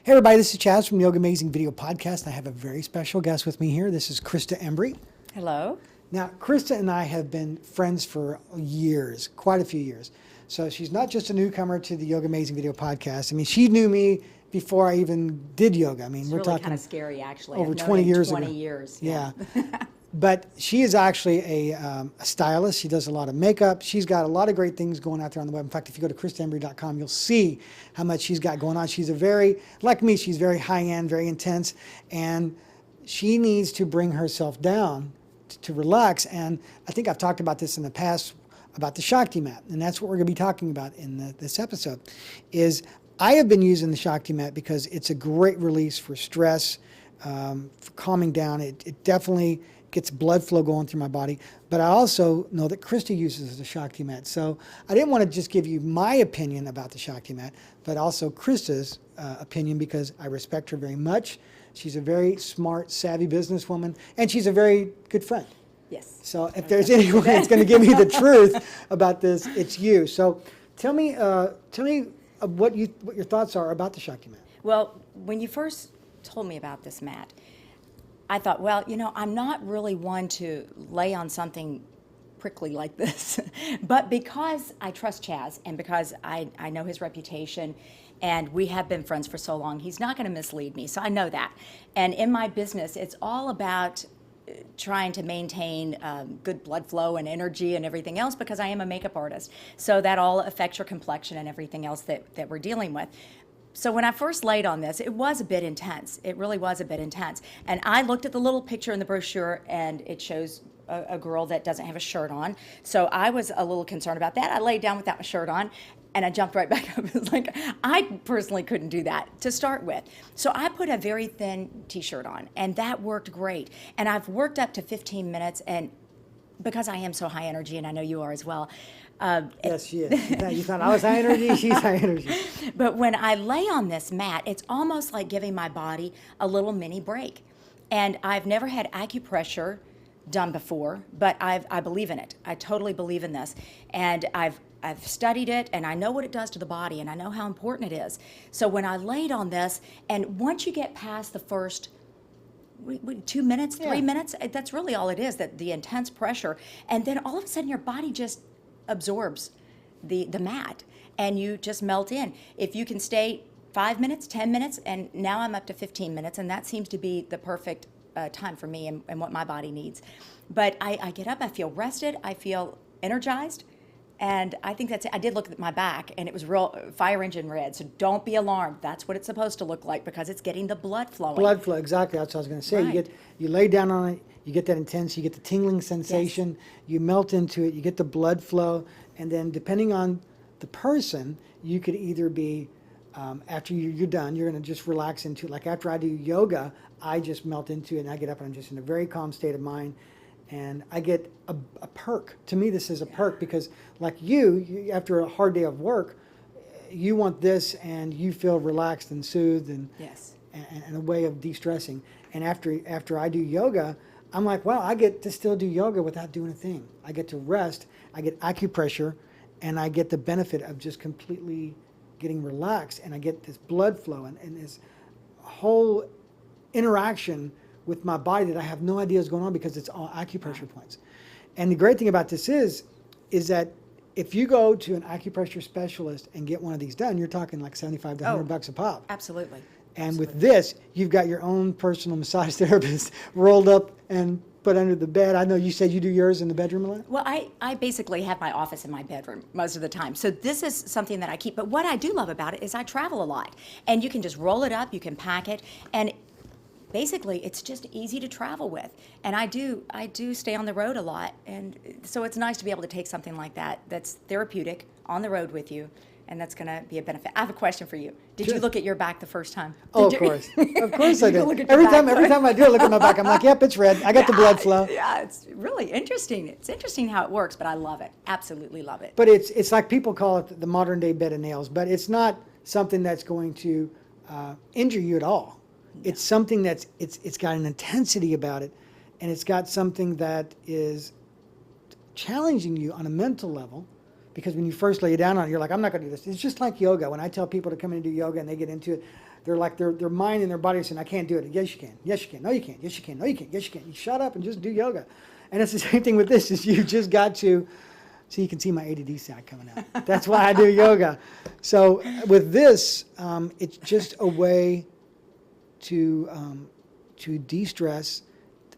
Hey everybody, this is Chaz from the YOGAmazing video podcast. I have a very special guest with me here. This is Krista Embry. Hello. Now, Krista and I have been friends for years, quite a few years. So she's not just a newcomer to the YOGAmazing video podcast. I mean, she knew me before I even did yoga. I mean, we're really talking kind of scary, actually. over I've known 20 him years 20 ago. years. Yeah. But she is actually a stylist. She does a lot of makeup. She's got a lot of great things going out there on the web. In fact, if you go to KristaEmbry.com, you'll see how much she's got going on. She's like me, she's very high-end, very intense, and she needs to bring herself down to relax. And I think I've talked about this in the past about the Shakti Mat, and that's what we're going to be talking about in this episode. Is I have been using the Shakti Mat because it's a great release for stress, for calming down. It definitely gets blood flow going through my body. But I also know that Krista uses the Shakti Mat. So I didn't want to just give you my opinion about the Shakti Mat, but also Krista's opinion, because I respect her very much. She's a very smart, savvy businesswoman, and she's a very good friend. Yes. So if there's anyone that's going to give me the truth about this, it's you. So tell me what your thoughts are about the Shakti Mat. Well, when you first told me about this mat, I thought, well, I'm not really one to lay on something prickly like this. But because I trust Chaz, and because I know his reputation, and we have been friends for so long, he's not going to mislead me. So I know that. And in my business, it's all about trying to maintain good blood flow and energy and everything else, because I am a makeup artist. So that all affects your complexion and everything else that we're dealing with. So when I first laid on this, it was a bit intense. It really was a bit intense. And I looked at the little picture in the brochure, and it shows a girl that doesn't have a shirt on. So I was a little concerned about that. I laid down without my shirt on, and I jumped right back up. It was like, I personally couldn't do that to start with. So I put a very thin t-shirt on, and that worked great. And I've worked up to 15 minutes, and because I am so high energy, and I know you are as well. Yes, she is. You thought I was high energy? She's high energy. But when I lay on this mat, it's almost like giving my body a little mini break. And I've never had acupressure done before, but I believe in it. I totally believe in this. And I've studied it, and I know what it does to the body, and I know how important it is. So when I laid on this, and once you get past the first 2 minutes, 3 minutes, that's really all it is, that the intense pressure, and then all of a sudden your body just absorbs the mat, and you just melt in. If you can stay 5 minutes, 10 minutes, and now I'm up to 15 minutes, and that seems to be the perfect time for me and what my body needs. But I get up, I feel rested, I feel energized, and I think that's it. I did look at my back, and it was real fire engine red, so don't be alarmed. That's what it's supposed to look like, because it's getting the blood flowing. Blood flow, exactly. That's what I was going to say. Right. You lay down on it, you get that intense, you get the tingling sensation, Yes. you melt into it, you get the blood flow, and then depending on the person, you could either be, after you're done, you're going to just relax into it. Like after I do yoga, I just melt into it, and I get up, and I'm just in a very calm state of mind. And I get a perk. To me, this is a perk, because like you, after a hard day of work, you want this, and you feel relaxed and soothed, and Yes. and a way of de-stressing. And after I do yoga, I'm like, wow, I get to still do yoga without doing a thing. I get to rest, I get acupressure, and I get the benefit of just completely getting relaxed, and I get this blood flow and this whole interaction with my body that I have no idea is going on, because it's all acupressure points. And the great thing about this is that if you go to an acupressure specialist and get one of these done, you're talking like 75 to 100 bucks a pop. Absolutely. And with this, you've got your own personal massage therapist rolled up and put under the bed. I know you said you do yours in the bedroom a lot. Well, I basically have my office in my bedroom most of the time. So this is something that I keep. But what I do love about it is I travel a lot. And you can just roll it up, you can pack it, and basically it's just easy to travel with. And I do stay on the road a lot. And so it's nice to be able to take something like that that's therapeutic on the road with you, and that's going to be a benefit. I have a question for you. Did you look at your back the first time? Oh, of course. Of course I You do. look at your Every back time I do, I look at my back. I'm like, yep, it's red. I got the blood flow. Yeah, it's really interesting. It's interesting how it works, but I love it. Absolutely love it. But it's like people call it the modern day bed of nails, but it's not something that's going to injure you at all. It's something that's it's got an intensity about it, and it's got something that is challenging you on a mental level, because when you first lay down on it, you're like, I'm not going to do this. It's just like yoga. When I tell people to come in and do yoga and they get into it, they're like their mind and their body are saying, I can't do it. Yes, you can. Yes, you can. No, you can't. Yes, you can. No, you can't. Yes, you can. You shut up and just do yoga. And it's the same thing with this, is you just got to, so you can see my ADD side coming out. That's why I do yoga. So with this, it's just a way to de-stress,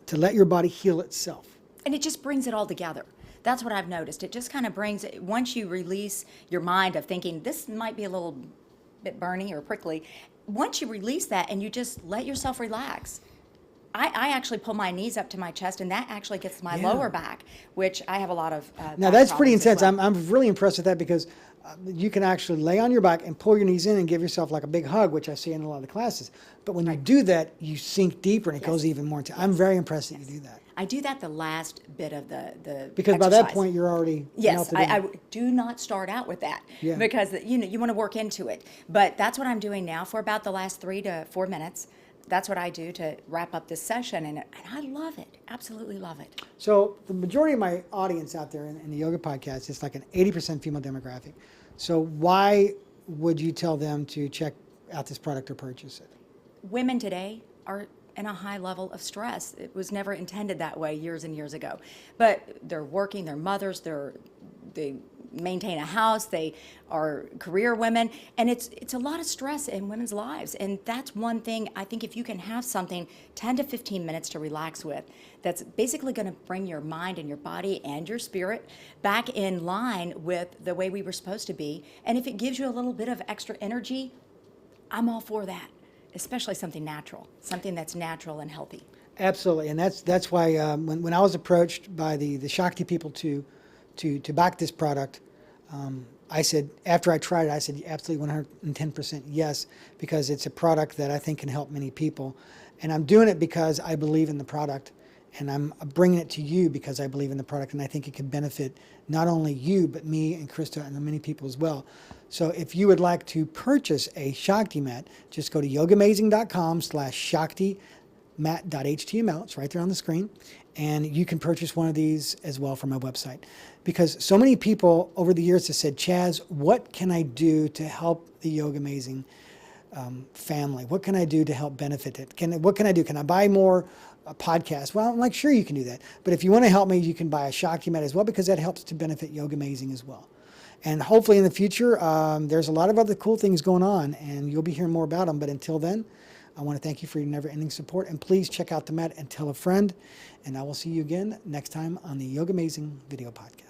to let your body heal itself. And it just brings it all together. That's what I've noticed. It just kind of brings it, once you release your mind of thinking, this might be a little bit burny or prickly, once you release that and you just let yourself relax, I actually pull my knees up to my chest, and that actually gets my lower back, which I have a lot of now back that's pretty problems as intense. well. I'm really impressed with that, because you can actually lay on your back and pull your knees in and give yourself like a big hug, which I see in a lot of the classes. But when you do that, you sink deeper and it goes even more into. I'm very impressed that you do that. I do that the last bit of the Because by that exercise. point you're already Yes, melted in. I do not start out with that, Yeah. because you want to work into it. But that's what I'm doing now for about the last 3 to 4 minutes. That's what I do to wrap up this session, and I love it. Absolutely love it. So the majority of my audience out there in the yoga podcast is like an 80% female demographic. So why would you tell them to check out this product or purchase it? Women today are in a high level of stress. It was never intended that way years and years ago. But they're working, they're mothers, they maintain a house, they are career women, and it's a lot of stress in women's lives. And that's one thing, I think, if you can have something 10 to 15 minutes to relax with, that's basically going to bring your mind and your body and your spirit back in line with the way we were supposed to be. And if it gives you a little bit of extra energy, I'm all for that. Especially something natural, something that's natural and healthy. Absolutely, and that's why when I was approached by the Shakti people to back this product, I said, after I tried it, I said absolutely 110% yes, because it's a product that I think can help many people, and I'm doing it because I believe in the product, and I'm bringing it to you because I believe in the product, and I think it can benefit not only you but me and Krista and many people as well. So if you would like to purchase a Shakti Mat, just go to yogamazing.com/shaktimat.html. It's right there on the screen. And you can purchase one of these as well from my website. Because so many people over the years have said, Chaz, what can I do to help the YOGAmazing family? What can I do to help benefit it? What can I do? Can I buy more podcasts? Well, I'm like, sure, you can do that. But if you want to help me, you can buy a Shakti Mat as well, because that helps to benefit YOGAmazing as well. And hopefully in the future, there's a lot of other cool things going on, and you'll be hearing more about them. But until then, I want to thank you for your never-ending support. And please check out the mat and tell a friend. And I will see you again next time on the YOGAmazing video podcast.